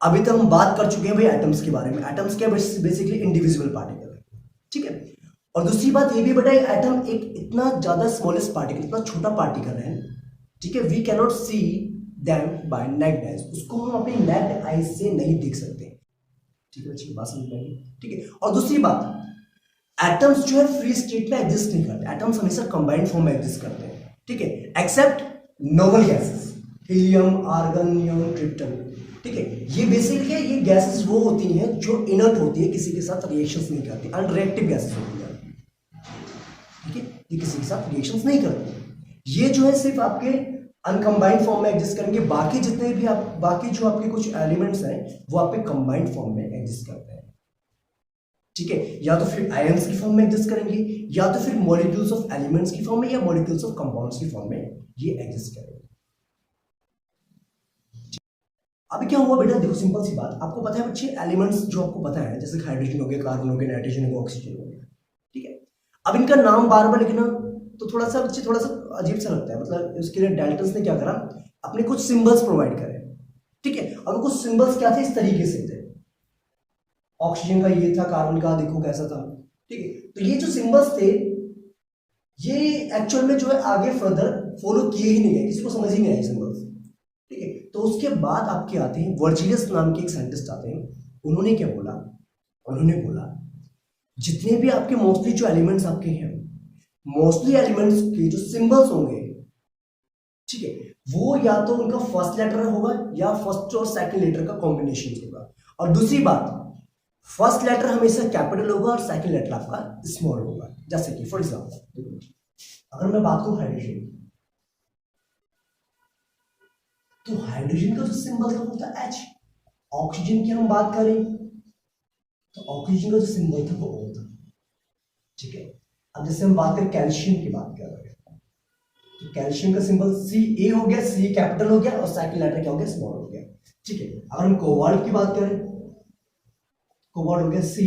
अभी तक हम बात कर चुके हैं भाई एटम्स के बारे में। एटम्स क्या, बेसिकली इंडिविजुअल पार्टिकल है, ठीक है। और दूसरी बात ये भी बेटा, एटम एक इतना ज्यादा स्मॉलेस्ट पार्टिकल, इतना छोटा पार्टिकल है, ठीक है, we cannot see them by naked eyes, उसको हम अपनी नेक्ड आइज से नहीं देख सकते, ठीक है बच्चे, बात समझ में आई, ठीक है। और दूसरी बात, एटम्स जो है फ्री स्टेट में एग्जिस्ट नहीं करते, एटम्स हमेशा कंबाइंड फॉर्म में एग्जिस्ट करते हैं, ठीक है, except noble gases, helium, argon, neon, krypton, ठीक है। ये बेसिकली ये गैसेस वो होती हैं जो इनर्ट होती है, किसी के साथ रिएक्शंस नहीं करती, अनरिएक्टिव गैसेस होती है, ठीक है, ये किसी के साथ रिएक्शंस नहीं करती। ये जो है सिर्फ आपके अनकंबाइंड फॉर्म में एग्जिस्ट करेंगे, बाकी जितने भी आप, बाकी जो आपके कुछ एलिमेंट्स हैं वो आपके कंबाइंड फॉर्म में एग्जिस्ट करते हैं, ठीक है। या तो फिर आयंस की फॉर्म में एग्जिस्ट करेंगे, या तो फिर मॉलिक्यूल्स ऑफ एलिमेंट्स की फॉर्म में, या मॉलिक्यूल्स ऑफ कंपाउंड्स की फॉर्म में ये एग्जिस्ट करेंगे। अभी क्या हुआ बेटा, देखो सिंपल सी बात, आपको पता है बच्चे एलिमेंट्स जो आपको पता है, जैसे हाइड्रोजन हो गया, कार्बन हो गया, नाइट्रोजन हो गया, ऑक्सीजन हो गया, ठीक है। अब इनका नाम बार बार लिखना तो थोड़ा सा बच्चे थोड़ा सा अजीब सा लगता है, मतलब उसके लिए डाल्टन्स ने क्या करा, अपने कुछ सिंबल्स प्रोवाइड करे, ठीक है। और कुछ सिंबल्स क्या थे, इस तरीके से थे, ऑक्सीजन का ये था, कार्बन का देखो कैसा था, ठीक है। तो ये जो सिंबल्स थे ये एक्चुअल में जो है आगे फर्दर फॉलो किए ही नहीं गए, किसी को समझ ही नहीं आई सिंबल्स, ठीक है। तो उसके बाद आपके आते हैं वर्जिलियस नाम के एक साइंटिस्ट आते हैं, उन्होंने क्या बोला, उन्होंने बोला जितने भी आपके मोस्टली जो एलिमेंट्स आपके हैं, मोस्टली एलिमेंट्स के जो सिंबल्स होंगे, ठीक है, वो या तो उनका फर्स्ट लेटर होगा या फर्स्ट और सेकंड लेटर का कॉम्बिनेशन होगा। और दूसरी बात, फर्स्ट लेटर हमेशा कैपिटल होगा और सेकंड लेटर आपका स्मॉल होगा। जैसे कि फॉर एग्जांपल अगर मैं बात करूं हाइड्रोजन, तो हाइड्रोजन का जो सिंबल था वो था H। ऑक्सीजन की हम बात करें तो ऑक्सीजन का जो सिंबल था वो O था, ठीक है। अब जैसे हम बात करें कैल्शियम की बात कर रहे हैं, तो कैल्शियम का सिंबल Ca हो गया, C कैपिटल हो गया और सेकंड लेटर क्या हो गया, स्मॉल हो गया, ठीक है। अगर हम कोबाल्ट की बात करें, कोबाल्ट हो गया C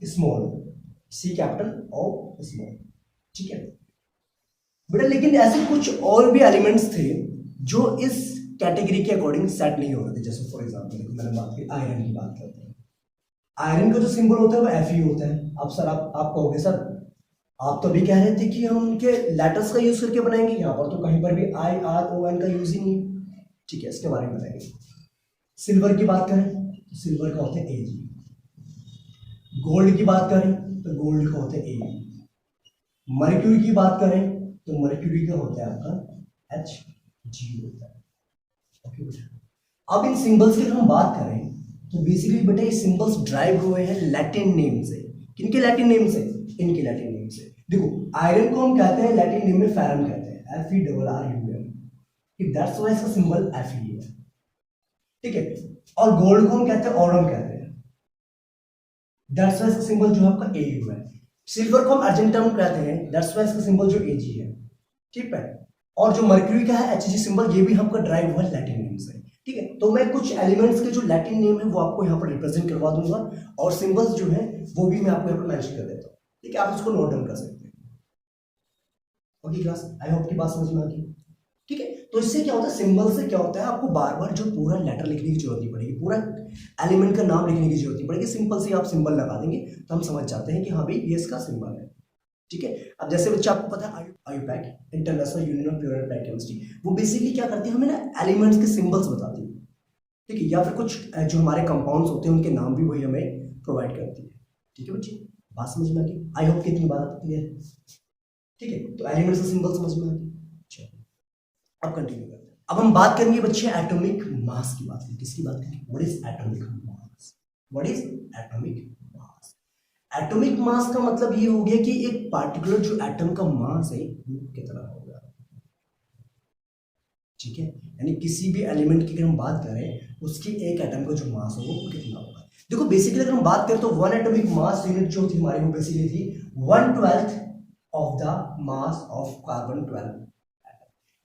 स्मॉल, C कैपिटल और स्मॉल, ठीक है बेटा। लेकिन ऐसे कुछ और भी एलिमेंट्स थे जो इस कैटेगरी के अकॉर्डिंग सेट नहीं हो रहे थे, जैसे फॉर एग्जांपल मैंने बात की आयरन की बात करते हैं, आयरन का जो सिंबल होता है वो Fe होता है। अब सर आप कहोगे सर आप तो अभी कह रहे थे कि हम उनके लेटर्स का यूज करके बनाएंगे, यहाँ पर तो कहीं पर भी IRON का यूज ही नहीं, ठीक है, इसके बारे में बताएंगे। सिल्वर की बात करें तो सिल्वर का होता है Ag, गोल्ड की बात करें तो गोल्ड का होता है Ag, मर्क्यूरी की बात करें तो मर्क्यूरी का होता है आपका Hg होता है, ओके। अब इन सिंबल्स की हम बात करें तो बेसिकली बेटा ये सिंबल्स ड्राइव हुए हैं लैटिन नेम से। किनके लैटिन नेम से, इनके लैटिन नेम से। देखो आयरन को हम कहते हैं लैटिन नेम में फेरम कहते हैं, FeRRUM, दैट्स व्हाई इसका सिंबल Fe है, ठीक है। और गोल्ड को हम कहते हैं ऑरम कहते हैं, दैट्स व्हाई इसका सिंबल जो है आपका AU है। सिल्वर को हम अर्जेंटम कहते हैं, दैट्स व्हाई इसका सिंबल जो Ag है, ठीक है। और जो मर्क्यूरी का है Hg सिंबल, ये भी हमका ड्राइव हुआ है लैटिन नेम से, ठीक है। तो मैं कुछ एलिमेंट्स के जो लैटिन नेम है वो आपको यहाँ पर रिप्रेजेंट करवा दूंगा, और सिंबल्स जो है वो भी मैं आपको यहाँ पर मेंशन कर देता हूँ, ठीक है। आप इसको नोट डाउन कर सकते हैं, ओके क्लास, आई होप की बात समझ में आ गई, ठीक है। तो इससे क्या होता है, सिंबल से क्या होता है, आपको बार बार जो पूरा लेटर लिखने की जरूरत नहीं पड़ेगी, पूरा एलिमेंट का नाम लिखने की जरूरत नहीं पड़ेगी, सिंपल से आप सिंबल लगा देंगे तो हम समझ जाते हैं कि हाँ भाई ये इसका सिंबल है, ठीक है। अब जैसे बच्चा आपको पता है IUPAC, international union of pure and applied chemistry, वो बेसिकली क्या करती है, हमें ना एलिमेंट्स के सिंबल्स बताती है, ठीक है, या फिर कुछ जो हमारे कंपाउंड्स होते हैं उनके नाम भी वही हमें प्रोवाइड करती है, ठीक है बच्चे, बात समझ में आ गई, आई होप कितनी बात क्लियर है, ठीक है। तो एलिमेंट्स का सिंबल समझ में आ गई, चलो अब कंटिन्यू करते हैं। अब हम बात करेंगे बच्चे एटॉमिक मास की बात करेंगे, किसकी बात करेंगे, what is atomic mass, what is atomic mass. Atomic mass का मतलब ये हो गया कि एक पार्टिकुलर जो एटम का मास है वो कितना होगा, ठीक है। यानी किसी भी एलिमेंट की अगर हम बात करें उसकी एक एटम का जो मास है वो कितना होगा। देखो बेसिकली अगर हम बात करें तो वन एटॉमिक मास यूनिट जो थी हमारी वो बेसिकली थी 1/12 of the mass of carbon 12,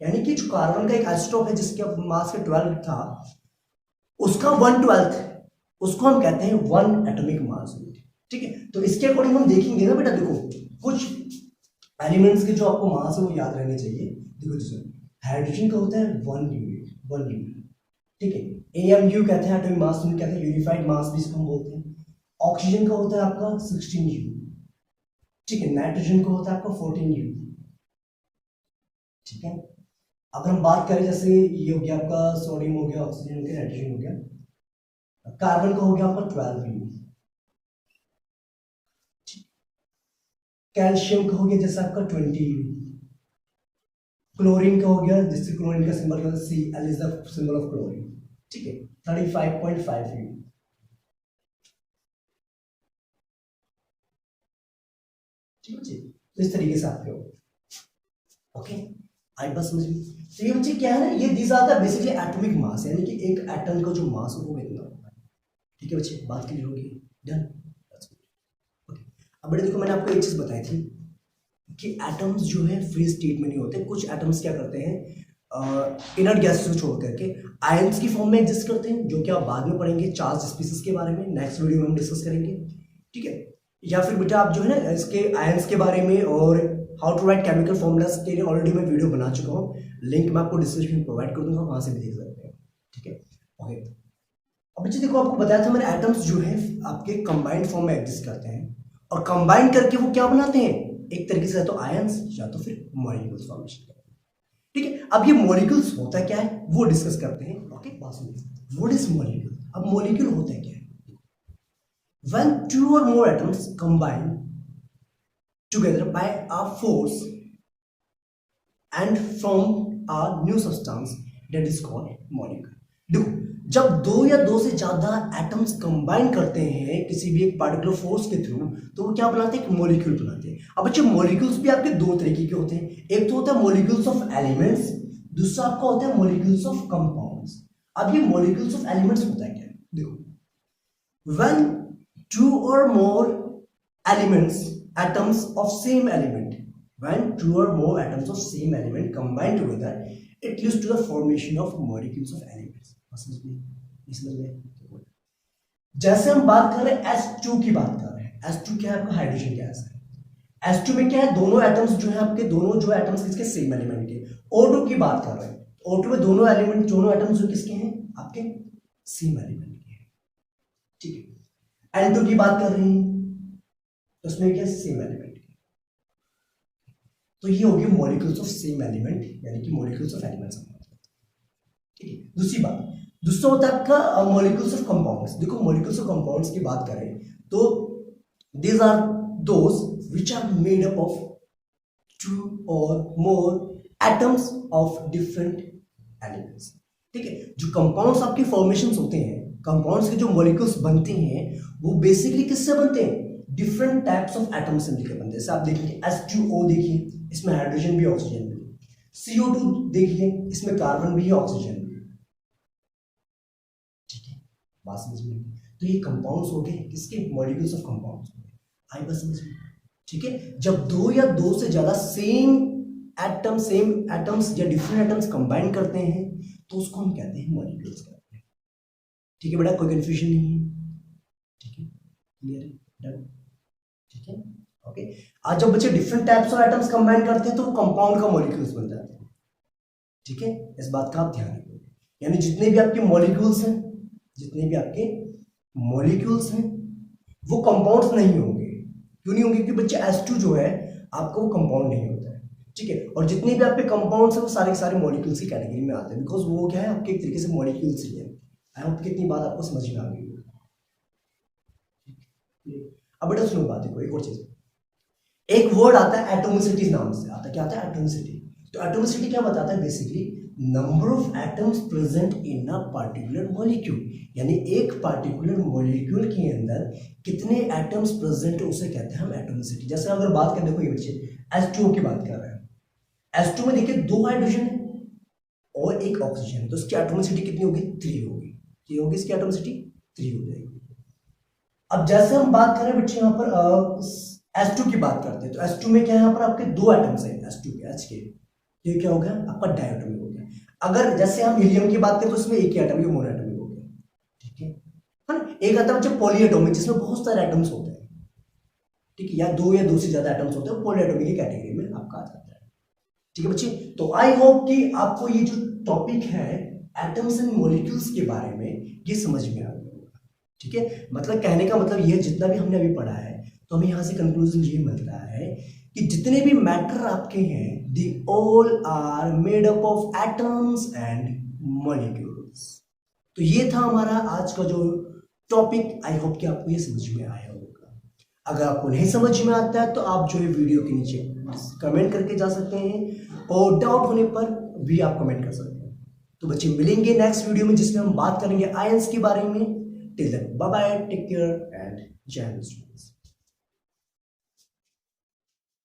यानी कि जो कार्बन का एक आइसोटोप है जिसके मास के 12 था, उसका 1/12 उसको हम कहते हैं वन एटॉमिक मास यूनिट, ठीक है। तो इसके अकॉर्डिंग हम देखेंगे ना बेटा, देखो कुछ एलिमेंट्स के जो आपको मास है वो याद रहने चाहिए। देखो जैसे हाइड्रोजन का होता है 1 यूनिट, ठीक है। AMU कहते हैं एटॉमिक मास यूनिट, कहते हैं यूनिफाइड मास भी इसको हम बोलते हैं। ऑक्सीजन का होता है आपका 16U, ठीक है। नाइट्रोजन का होता है आपका 14U, ठीक है। अगर हम बात करें जैसे ये हो गया आपका सोडियम हो गया, ऑक्सीजन हो गया, नाइट्रोजन हो गया, कार्बन का हो गया आपका 12U, कैल्शियम का हो गया जैसे आपका 20U, क्लोरीन का हो गया, जिससे क्लोरीन का सिंबल होता है Cl is the symbol of chlorine, ठीक है, 35.5U, ठीक है। तो इस तरीके से आप लोग ओके आई बस समझ में। तो ये बच्चे क्या है ना, ये this are the basically atomic mass, यानी कि एक एटम का जो मास है वो कितना होता है, ठीक है बच्चे, बात क्लियर होगी, डन। ओके, अब बेटे देखो मैंने आपको एक चीज बताई थी कि एटम्स जो है फ्री स्टेट में नहीं होते, कुछ एटम्स क्या करते हैं इनर्ट गैसेस को छोड़ करके आयंस की फॉर्म में एग्जिस्ट करते हैं, जो कि आप बाद में पढ़ेंगे चार्ज स्पीसीज के बारे में, नेक्स्ट वीडियो में हम डिस्कस करेंगे, ठीक है। या फिर बेटा आप जो है ना इसके आयंस के बारे में और how to write chemical formulas के लिए ऑलरेडी मैं वीडियो बना चुका हूँ, लिंक मैं आपको डिस्क्रिप्शन में प्रोवाइड कर दूंगा, वहां से भी देख सकते हैं, ठीक है। ओके, अब बच्चे देखो आपको बताया था मैंने एटम्स जो है आपके कंबाइंड फॉर्म में एग्जिस्ट करते हैं, और कंबाइन करके वो क्या बनाते हैं, एक तरीके से तो आयंस या तो फिर मॉलिक्यूल्स फॉर्मेशन करते हैं, ठीक है। अब ये मॉलिक्यूल्स होता क्या है वो डिस्कस करते हैं, ओके। बात सुनिए, व्हाट इज मॉलिक्यूल। अब मॉलिक्यूल होता क्या है, when two or more atoms combine together by a force and form a new substance that is called molecule। देखो जब दो या दो से ज्यादा एटम्स कंबाइन करते हैं किसी भी एक पार्टिकुलर फोर्स के थ्रू, तो वो क्या बनाते हैं, एक मॉलिक्यूल बनाते हैं। अब बच्चे मॉलिक्यूल्स भी आपके दो तरीके के होते हैं, एक तो होता है मॉलिक्यूल्स ऑफ एलिमेंट्स, दूसरा आपका होता है मॉलिक्यूल्स ऑफ कंपाउंड्स। अब ये मॉलिक्यूल्स ऑफ एलिमेंट्स होता है क्या, देखो when two or more elements atoms of same element when two or more atoms of same element combine together it leads to the formation of molecules of elements। समझ में। जैसे हम बात कर रहे हैं H2 की बात कर रहे हैं, H2 क्या है आपका हाइड्रोजन गैस है। H2 में क्या है, दोनों एटम्स जो है आपके, दोनों जो एटम्स किसके, सेम एलिमेंट के। O2 की बात कर रहे हैं, O2 में दोनों एलिमेंट, दोनों एटम्स जो किसके हैं आपके, सेम एलिमेंट के हैं, ठीक है। L2 की बात कर रहे हैं तो उसमें क्या, सेम एलिमेंट की। तो ये होगी मॉलिक्यूल्स ऑफ सेम एलिमेंट, यानी कि मॉलिक्यूल्स ऑफ एलिमेंट्स, ठीक है। दूसरी बात, दूसरा होता है आपका मॉलिक्यूल्स ऑफ कंपाउंड्स। देखो मॉलिक्यूल्स ऑफ कंपाउंड्स की बात करें तो these are those which are made up of two or more atoms of different elements, ठीक है। जो कंपाउंड्स आपके फॉर्मेशंस होते हैं, कंपाउंड्स के जो मॉलिक्यूल्स बनते हैं वो बेसिकली किससे बनते हैं, डिफरेंट टाइप्स ऑफ एटम्स से मिलकर बनते हैं। जैसे आप देखिए H2O देखिए, इसमें हाइड्रोजन भी ऑक्सीजन भी, CO2 देखिए इसमें कार्बन भी है ऑक्सीजन भी, ठीक है। बात समझ में। तो ये कंपाउंड्स हो गए किसके, मॉलिक्यूल्स ऑफ कंपाउंड्स, आई बस समझ में, ठीक है। जब दो या दो से ज्यादा सेम एटम्स या डिफरेंट एटम्स कंबाइन करते हैं तो उसको हम कहते हैं मॉलिक्यूल्स कहते हैं, ठीक है बेटा, कोई कंफ्यूजन नहीं है, ठीक है, क्लियर है, डन, ठीक है, ओके। आज जब बच्चे different types of atoms combine करते हैं तो वो कंपाउंड का मॉलिक्यूल्स बन जाते हैं, ठीक है। इस बात का आप ध्यान रखिए, यानी जितने भी आपके मॉलिक्यूल्स हैं, जितने भी आपके मॉलिक्यूल्स हैं वो कंपाउंड्स नहीं होंगे। क्यों नहीं होंगे, क्योंकि बच्चे H2 जो है आपका वो कंपाउंड नहीं होता है, ठीक है। और जितने भी आपके कंपाउंड्स हैं वो सारे के सारे मॉलिक्यूल्स की कैटेगरी में आते हैं, बिकॉज वो क्या है आपके एक तरीके से मॉलिक्यूल्स ही है। आई होप कितनी बात आपको समझ में आ गई। अब बेटा सुनो बात, देखो एक और चीज, एक वर्ड आता है एटोमिसिटी नाम से आता है, क्या आता है, एटोमिसिटी। तो एटोमिसिटी क्या बताता है, basically number of atoms present in a particular molecule, यानी एक पर्टिकुलर मॉलिक्यूल के अंदर कितने एटम्स प्रेजेंट है उसे कहते हैं हम एटोमिसिटी। जैसे अगर बात करें, देखो ये बच्चे H2O की बात कर रहे हैं, H2 में देखिए दो हाइड्रोजन है और एक ऑक्सीजन है, तो इसकी एटोमिसिटी कितनी होगी, 3 होगी, ये होगी इसकी एटोमिसिटी 3 हो जाएगी। अब जैसे हम बात करें बच्चे यहाँ पर H2 की बात करते हैं, तो H2 में क्या है, यहाँ पर आपके दो एटम्स हैं H2 के, H के, ये क्या हो गया आपका डायटोमिक हो गया। अगर जैसे हम हीलियम की बात करें तो इसमें एक ही एटम, ये मोनोएटॉमिक हो गया, ठीक है ना। एक आता है बच्चे पॉलीएटॉमिक, जिसमें बहुत सारे एटम्स होते हैं, ठीक है, या दो से ज्यादा एटम्स होते हैं, पॉलीएटॉमिक की कैटेगरी में आपका आ जाता है, ठीक है बच्चे। तो आई होप कि आपको ये जो टॉपिक है एटम्स एंड मॉलिक्यूल्स के बारे में ये समझ में आ गया होगा। ठीक है, मतलब कहने का मतलब ये जितना भी हमने अभी पढ़ा है तो हमें यहाँ से कंक्लूजन ये मिलता है कि जितने भी मैटर आपके हैं they all are made up of atoms and molecules. तो ये था हमारा आज का जो टॉपिक। आई होप कि आपको ये समझ में आया होगा। अगर आपको नहीं समझ में आता है तो आप जो है वीडियो के नीचे कमेंट करके जा सकते हैं और डाउट होने पर भी आप कमेंट कर सकते हैं। तो बच्चे मिलेंगे नेक्स्ट वीडियो में जिसमें हम बात करेंगे आयंस के बारे में। Till then bye bye, take care and Jai Hind students.